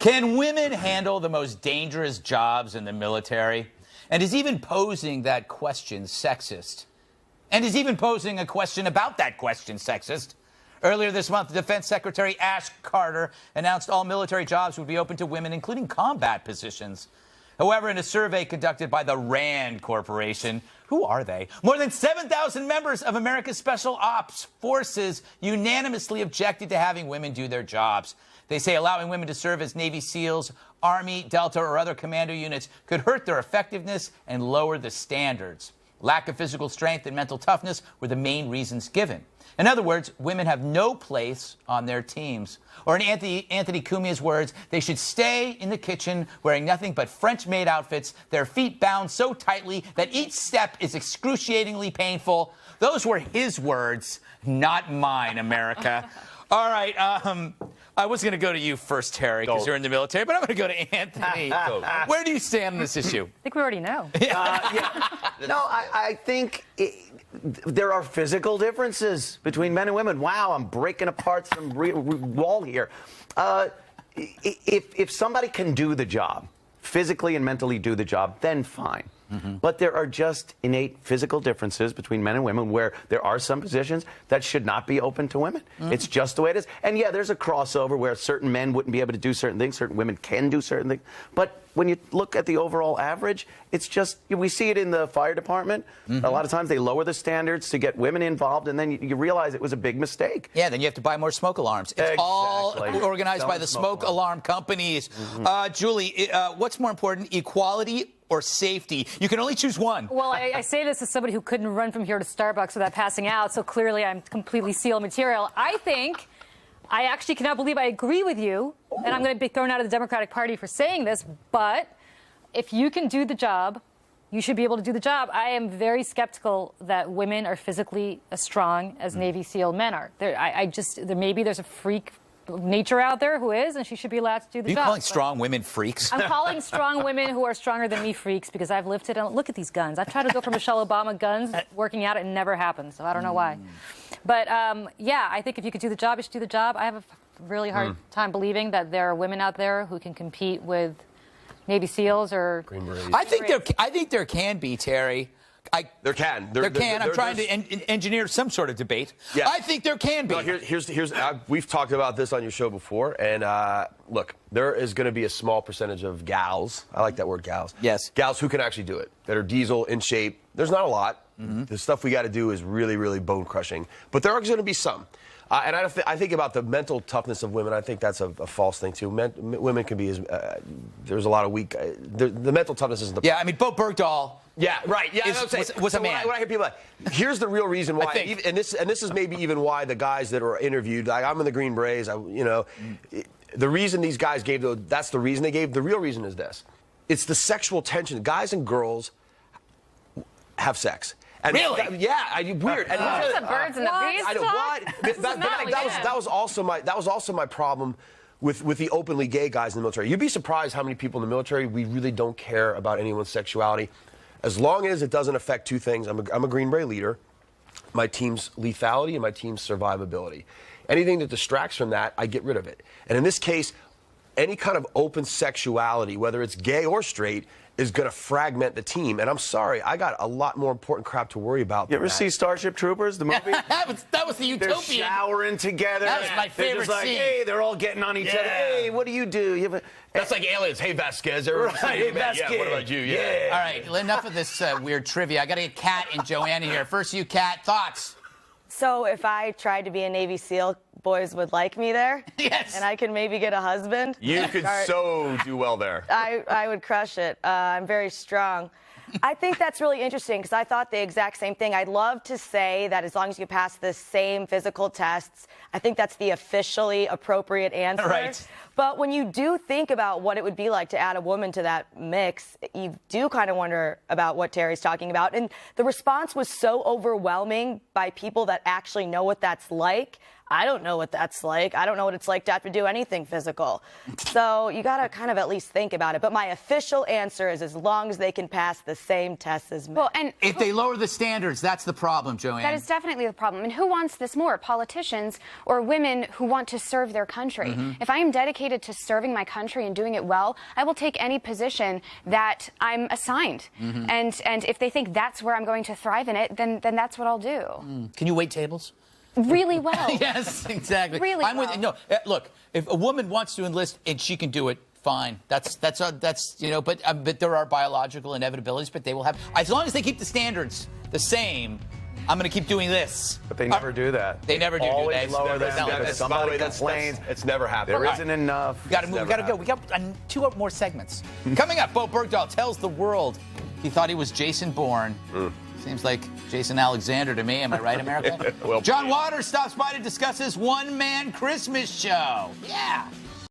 Can women handle the most dangerous jobs in the military? And is even posing that question sexist? And is even posing a question about that question sexist? Earlier this month, Defense Secretary Ash Carter announced all military jobs would be open to women, including combat positions. However, in a survey conducted by the RAND Corporation, who are they? More than 7,000 members of America's Special Ops Forces unanimously objected to having women do their jobs. They say allowing women to serve as Navy SEALs, Army, Delta, or other commando units could hurt their effectiveness and lower the standards. Lack of physical strength and mental toughness were the main reasons given. In other words, women have no place on their teams. Or in Anthony Cumia's words, they should stay in the kitchen wearing nothing but French-made outfits, their feet bound so tightly that each step is excruciatingly painful. Those were his words, not mine, America. All right, I was going to go to you first, Terry, because you're in the military, but I'm going to go to Anthony. Where do you stand on this issue? I think we already know. No, I think there are physical differences between men and women. Wow, I'm breaking apart some wall here. If somebody can do the job, physically and mentally do the job, then fine. But there are just innate physical differences between men and women where there are some positions that should not be open to women. It's just the way it is. And yeah, there's a crossover where certain men wouldn't be able to do certain things, certain women can do certain things. But when you look at the overall average, it's just, we see it in the fire department. A lot of times they lower the standards to get women involved, and then you realize it was a big mistake. Yeah, then you have to buy more smoke alarms. It's all organized by the smoke alarm companies. Julie, what's more important, equality or safety? You can only choose one. Well, I say this as somebody who couldn't run from here to Starbucks without passing out, so clearly I'm completely SEAL material. I actually cannot believe I agree with you, and I'm going to be thrown out of the Democratic Party for saying this, but if you can do the job, you should be able to do the job. I am very skeptical that women are physically as strong as Navy SEAL men are. Maybe there's a freak nature out there who is, and she should be allowed to do the job. Are you calling strong women freaks? I'm calling strong women who are stronger than me freaks because I've lifted and look at these guns. I've tried to go for Michelle Obama guns, working out, it never happens, so I don't know why. But yeah, I think if you could do the job, you should do the job. I have a really hard time believing that there are women out there who can compete with Navy SEAls or Green Berets. I think there can be, Terry. There can. I'm trying to engineer some sort of debate. Yeah. I think there can be. No, here's we've talked about this on your show before, and look, there is going to be a small percentage of gals. I like that word, gals. Yes. Gals who can actually do it, that are diesel, in shape. There's not a lot. The stuff we got to do is really, really bone crushing. But there are going to be some. And I think about the mental toughness of women. I think that's a false thing, too. Women can be there's a lot of weak. The mental toughness isn't the problem. Yeah, I mean, Bo Bergdahl. Yeah, right. Yeah, was a man. When I hear people here's the real reason why, and this is maybe even why the guys that are interviewed, like I'm in the Green Berets, the reason these guys gave, that's the reason they gave. The real reason is this. It's the sexual tension. Guys and girls have sex. And really? Weird. And the birds and the bees. I know what. That was also my problem with the openly gay guys in the military. You'd be surprised how many people in the military, we really don't care about anyone's sexuality, as long as it doesn't affect two things. I'm a Green Beret leader. My team's lethality and my team's survivability. Anything that distracts from that, I get rid of it. And in this case, any kind of open sexuality, whether it's gay or straight, is going to fragment the team. And I'm sorry, I got a lot more important crap to worry about. You ever see Starship Troopers, the movie? that was the Utopian. They're showering together. That was my favorite scene. Hey, they're all getting on each other. Hey, what do you do? That's like Aliens. Hey, Vasquez. Right, hey, Vasquez. Yeah, what about you? Yeah. All right, enough of this weird trivia. I got to get Kat and Joanna here. First, you, Kat. Thoughts? So if I tried to be a Navy SEAL, boys would like me there? Yes. And I could maybe get a husband? You could so do well there. I would crush it. I'm very strong. I think that's really interesting because I thought the exact same thing. I'd love to say that as long as you pass the same physical tests, I think that's the officially appropriate answer. Right. But when you do think about what it would be like to add a woman to that mix, you do kind of wonder about what Terry's talking about. And the response was so overwhelming by people that actually know what that's like. I don't know what that's like. I don't know what it's like to have to do anything physical. So you got to kind of at least think about it. But my official answer is as long as they can pass the same tests as men. Well, and If they lower the standards, that's the problem, Joanne. that is definitely the problem. And who wants this more? Politicians or women who want to serve their country? If I am dedicated to serving my country and doing it well, I will take any position that I'm assigned. And if they think that's where I'm going to thrive in it, then that's what I'll do. Can you wait tables? Really well. Yes, exactly. Really I'm well. with no. Look, if a woman wants to enlist and she can do it, fine. That's you know. But there are biological inevitabilities. But they will have, as long as they keep the standards the same. I'm going to keep doing this. But they never do that. They never do. Always They lower That's them not- because that's- by the somebody way, that's- complains. It's never happened. There isn't enough. We got to move. We got to go. We got 2 more segments. Coming up, Bo Bergdahl tells the world he thought he was Jason Bourne. Seems like Jason Alexander to me. Am I right, America? Well, John Waters stops by to discuss his one-man Christmas show. Yeah.